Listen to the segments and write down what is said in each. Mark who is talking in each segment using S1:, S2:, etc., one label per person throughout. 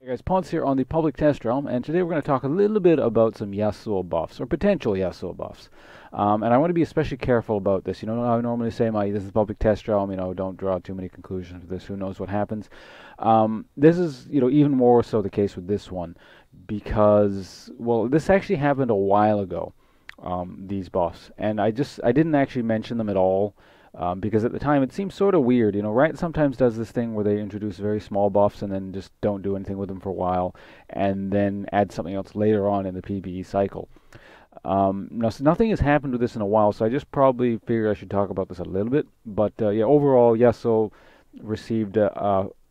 S1: Hey guys, Ponce here on the public test realm, and today we're going to talk a little bit about some Yasuo buffs, or potential Yasuo buffs. And I want to be especially careful about this. You know, I normally say this is public test realm, don't draw too many conclusions with this, who knows what happens. This is, even more so the case with this one, because, well, this actually happened a while ago, these buffs, and I didn't actually mention them at all. Because at the time it seemed sort of weird, Riot sometimes does this thing where they introduce very small buffs and then just don't do anything with them for a while, and then add something else later on in the PvE cycle. Now, so nothing has happened with this in a while, so I just probably figured I should talk about this a little bit. But yeah, overall, Yasuo received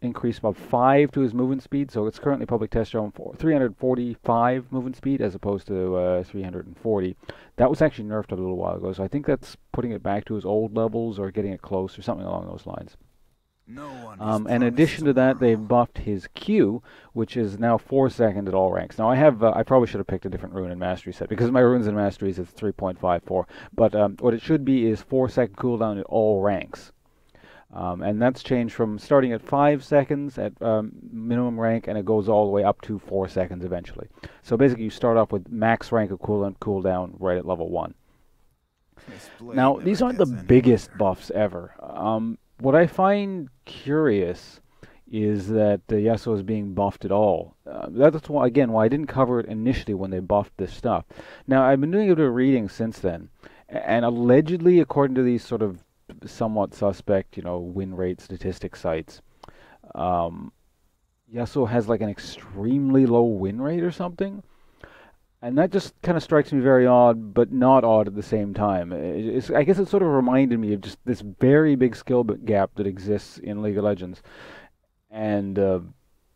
S1: increase about 5 to his movement speed, so it's currently public test zone for 345 movement speed as opposed to 340. That was actually nerfed a little while ago, so I think that's putting it back to his old levels or getting it close or something along those lines. In addition to that, they've buffed his Q, which is now 4 seconds at all ranks. Now, I probably should have picked a different rune and mastery set, because my runes and masteries it's 3.54, but what it should be is 4-second cooldown at all ranks. And that's changed from starting at 5 seconds at minimum rank, and it goes all the way up to 4 seconds eventually. So basically, you start off with max rank of cooldown right at level 1. Now, these aren't the biggest buffs ever. What I find curious is that the Yasuo is being buffed at all. That's why, again, why I didn't cover it initially when they buffed this stuff. Now, I've been doing a bit of reading since then, and allegedly, according to these sort of somewhat suspect, win rate statistic sites, Yasuo has like an extremely low win rate or something, and that just kind of strikes me very odd, but not odd at the same time. I guess it sort of reminded me of just this very big skill gap that exists in League of Legends, and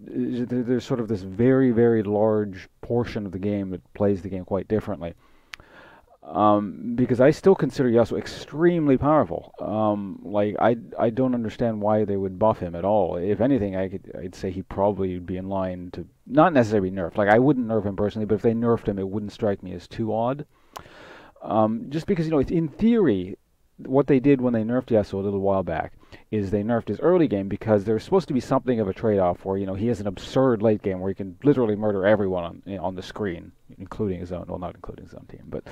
S1: there's sort of this very, very large portion of the game that plays the game quite differently. Because I still consider Yasuo extremely powerful. I don't understand why they would buff him at all. If anything, I'd say he probably would be in line to not necessarily nerfed. Like, I wouldn't nerf him personally, but if they nerfed him, it wouldn't strike me as too odd. Just because, in theory, what they did when they nerfed Yasuo a little while back is they nerfed his early game because there was supposed to be something of a trade-off where, he has an absurd late game where he can literally murder everyone on the screen, including his own, well, not including his own team, but,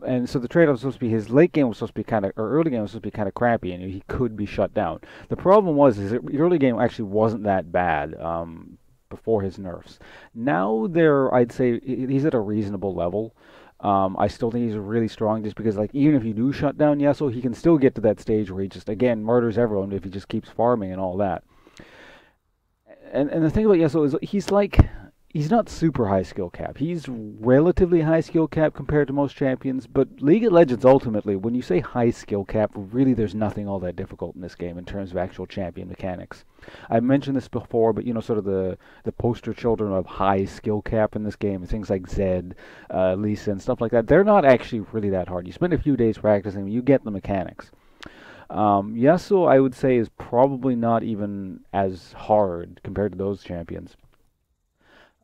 S1: and so the trade-off was supposed to be his late game was supposed to be or early game was supposed to be kind of crappy, and he could be shut down. The problem was his early game actually wasn't that bad, before his nerfs. Now I'd say he's at a reasonable level. I still think he's really strong just because, even if you do shut down Yasuo, he can still get to that stage where he just, again, murders everyone if he just keeps farming and all that. And the thing about Yasuo is, he's not super high skill cap. He's relatively high skill cap compared to most champions, but League of Legends ultimately, when you say high skill cap, really there's nothing all that difficult in this game in terms of actual champion mechanics. I've mentioned this before, but sort of the poster children of high skill cap in this game, things like Zed, Lisa, and stuff like that, they're not actually really that hard. You spend a few days practicing, you get the mechanics. Yasuo, I would say, is probably not even as hard compared to those champions.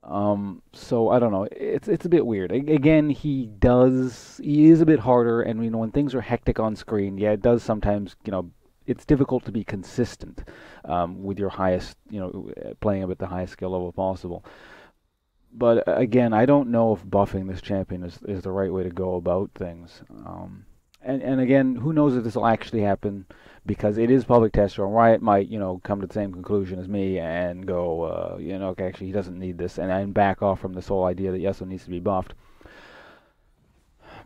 S1: So I don't know. It's a bit weird. Again, he is a bit harder, and when things are hectic on screen, yeah, it does sometimes, it's difficult to be consistent with your highest, playing him at the highest skill level possible. But again, I don't know if buffing this champion is the right way to go about things. And again, who knows if this will actually happen, because it is public test, or Riot might, come to the same conclusion as me and go, okay, actually he doesn't need this, and back off from this whole idea that Yasuo needs to be buffed.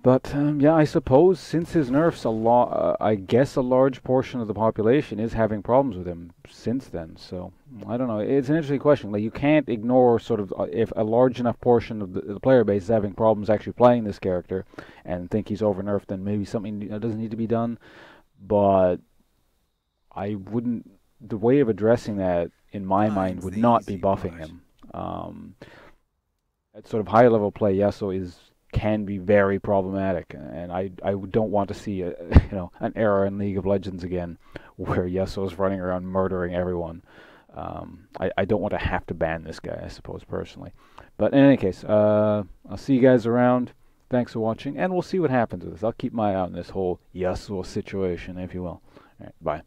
S1: But, yeah, I suppose since his nerfs, I guess a large portion of the population is having problems with him since then. So, I don't know. It's an interesting question. You can't ignore sort of if a large enough portion of the player base is having problems actually playing this character and think he's over nerfed, then maybe something doesn't need to be done. But I wouldn't. The way of addressing that, in my mind, would not be buffing him. At sort of higher level play, Yasuo can be very problematic, and I don't want to see an era in League of Legends again where Yasuo is running around murdering everyone. I don't want to have to ban this guy, I suppose, personally. But in any case, I'll see you guys around. Thanks for watching, and we'll see what happens with this. I'll keep my eye out on this whole Yasuo situation, if you will. All right, bye.